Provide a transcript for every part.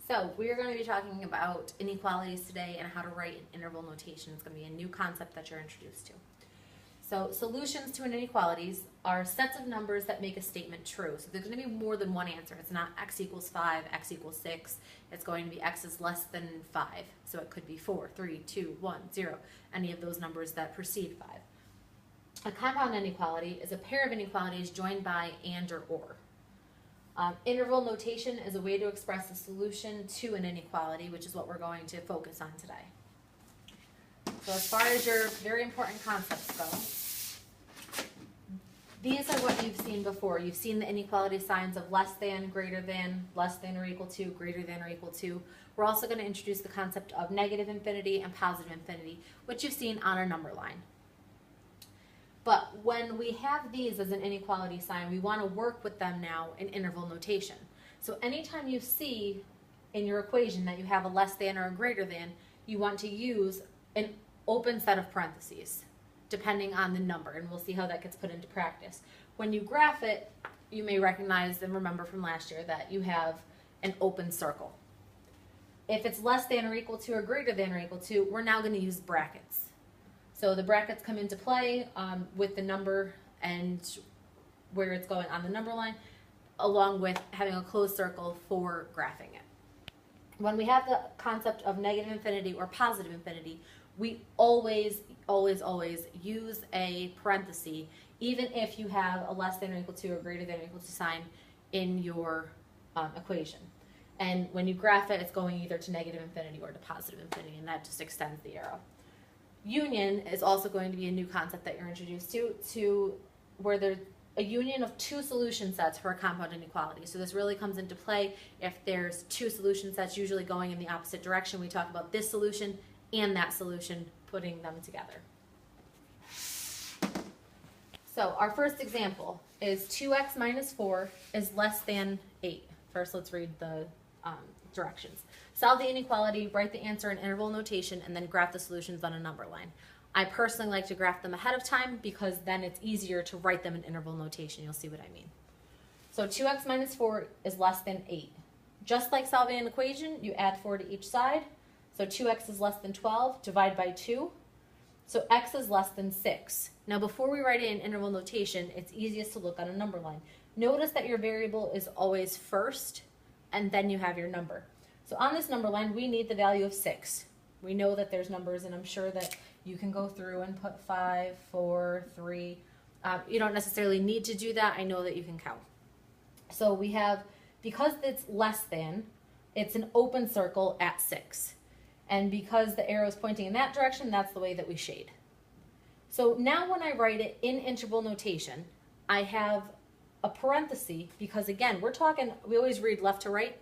So we're going to be talking about inequalities today and how to write an interval notation. It's going to be a new concept that you're introduced to. So solutions to inequalities are sets of numbers that make a statement true. So there's going to be more than one answer. It's not x equals 5, x equals 6. It's going to be x is less than 5. So it could be 4, 3, 2, 1, 0, any of those numbers that precede 5. A compound inequality is a pair of inequalities joined by and or. Interval notation is a way to express a solution to an inequality, which is what we're going to focus on today. So as far as your very important concepts go, these are what you've seen before. You've seen the inequality signs of less than or equal to, greater than or equal to. We're also going to introduce the concept of negative infinity and positive infinity, which you've seen on a number line. But when we have these as an inequality sign, we want to work with them now in interval notation. So anytime you see in your equation that you have a less than or a greater than, you want to use an open set of parentheses, depending on the number, and we'll see how that gets put into practice. When you graph it, you may recognize and remember from last year that you have an open circle. If it's less than or equal to or greater than or equal to, we're now going to use brackets. So the brackets come into play with the number and where it's going on the number line, along with having a closed circle for graphing it. When we have the concept of negative infinity or positive infinity, we always use a parenthesis, even if you have a less than or equal to or greater than or equal to sign in your equation. And when you graph it, it's going either to negative infinity or to positive infinity, and that just extends the arrow. Union is also going to be a new concept that you're introduced to where there's a union of two solution sets for a compound inequality. So this really comes into play if there's two solution sets usually going in the opposite direction. We talk about this solution and that solution, putting them together. So our first example is 2x minus 4 is less than 8. First, let's read the directions. Solve the inequality, write the answer in interval notation, and then graph the solutions on a number line. I personally like to graph them ahead of time because then it's easier to write them in interval notation. You'll see what I mean. So 2x minus 4 is less than 8. Just like solving an equation, you add 4 to each side. So 2x is less than 12, divide by 2. So x is less than 6. Now before we write it in interval notation, it's easiest to look on a number line. Notice that your variable is always first, and then you have your number. So on this number line, we need the value of 6. We know that there's numbers, and I'm sure that you can go through and put 5, 4, 3. You don't necessarily need to do that. I know that you can count. So we have, because it's less than, it's an open circle at 6. And because the arrow is pointing in that direction, that's the way that we shade. So now when I write it in interval notation, I have a parenthesis because, again, we always read left to right.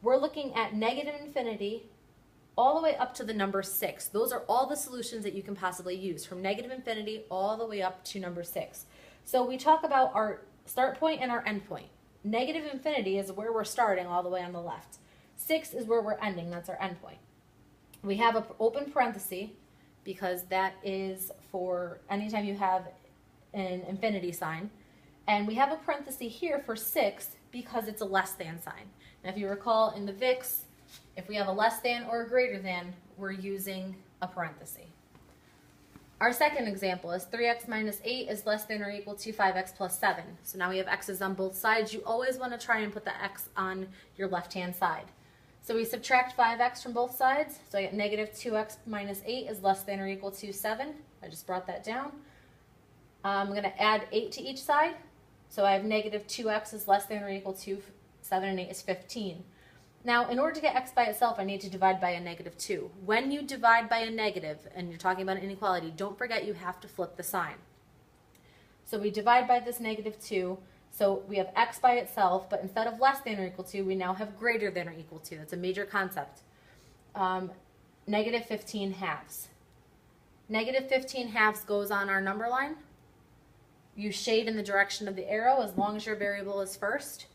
We're looking at negative infinity all the way up to the number 6. Those are all the solutions that you can possibly use, from negative infinity all the way up to number 6. So we talk about our start point and our end point. Negative infinity is where we're starting all the way on the left. 6 is where we're ending. That's our end point. We have an open parenthesis because that is for anytime you have an infinity sign. And we have a parenthesis here for 6 because it's a less than sign. Now if you recall in the VIX, if we have a less than or a greater than, we're using a parenthesis. Our second example is 3x minus 8 is less than or equal to 5x plus 7. So now we have x's on both sides. You always want to try and put the x on your left-hand side. So we subtract 5x from both sides. So I get negative 2x minus 8 is less than or equal to 7. I just brought that down. I'm going to add 8 to each side. So I have negative 2x is less than or equal to 7, and 8 is 15. Now, in order to get x by itself, I need to divide by a negative 2. When you divide by a negative, and you're talking about an inequality, don't forget you have to flip the sign. So we divide by this negative 2. So we have x by itself, but instead of less than or equal to, we now have greater than or equal to. That's a major concept. Negative 15 halves. Negative 15 halves goes on our number line. You shade in the direction of the arrow as long as your variable is first.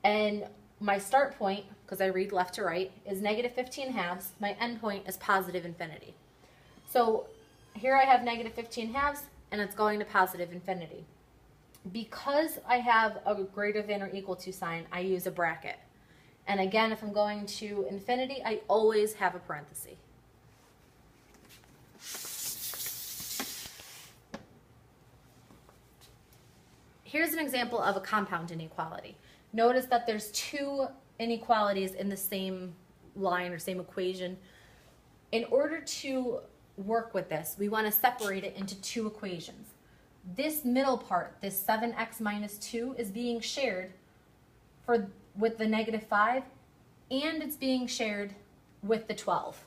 And my start point, because I read left to right, is negative 15 halves. My end point is positive infinity. So here I have negative 15 halves, and it's going to positive infinity. Because I have a greater than or equal to sign, I use a bracket. And again, if I'm going to infinity, I always have a parenthesis. Here's an example of a compound inequality. Notice that there's two inequalities in the same line or same equation. In order to work with this, we want to separate it into two equations. This middle part, this 7x minus 2, is being shared with the -5, and it's being shared with the 12.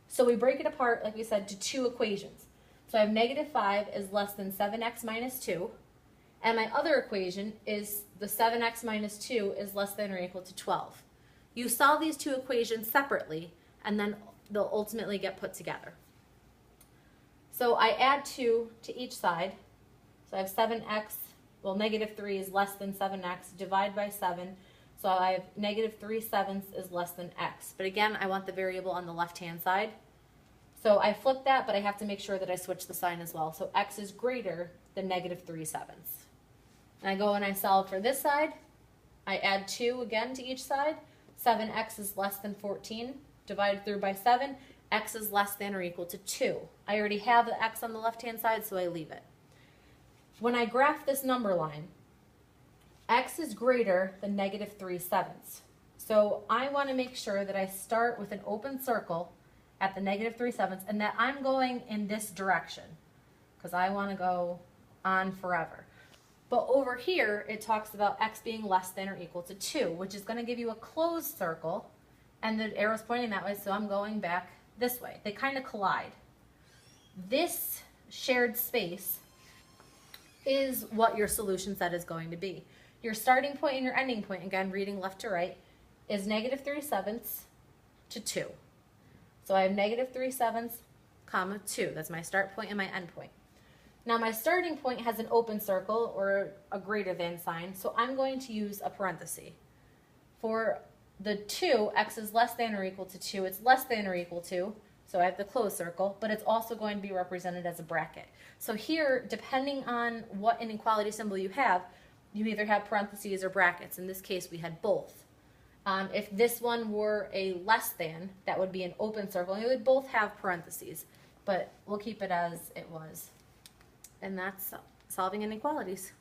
So we break it apart, like we said, to two equations. So I have -5 is less than 7x minus 2, and my other equation is the 7x minus 2 is less than or equal to 12. You solve these two equations separately, and then they'll ultimately get put together. So I add 2 to each side. So I have 7x, well, -3 is less than 7x, divide by 7. So I have -3/7 is less than x. But again, I want the variable on the left-hand side. So I flip that, but I have to make sure that I switch the sign as well. So x is greater than -3/7. And I go and I solve for this side. I add 2 again to each side. 7x is less than 14. Divided through by 7. X is less than or equal to 2. I already have the x on the left-hand side, so I leave it. When I graph this number line, x is greater than -3/7. So I want to make sure that I start with an open circle at the -3/7 and that I'm going in this direction because I want to go on forever. But over here, it talks about x being less than or equal to 2, which is going to give you a closed circle, and the arrow's pointing that way, so I'm going back this way. They kind of collide. This shared space is what your solution set is going to be. Your starting point and your ending point, again, reading left to right, is -3/7 to 2. So I have -3/7, comma 2. That's my start point and my end point. Now my starting point has an open circle or a greater than sign, so I'm going to use a parenthesis. For the 2, x is less than or equal to 2, it's less than or equal to, so I have the closed circle, but it's also going to be represented as a bracket. So here, depending on what inequality symbol you have, you either have parentheses or brackets. In this case, we had both. If this one were a less than, that would be an open circle, and it would both have parentheses, but we'll keep it as it was. And that's solving inequalities.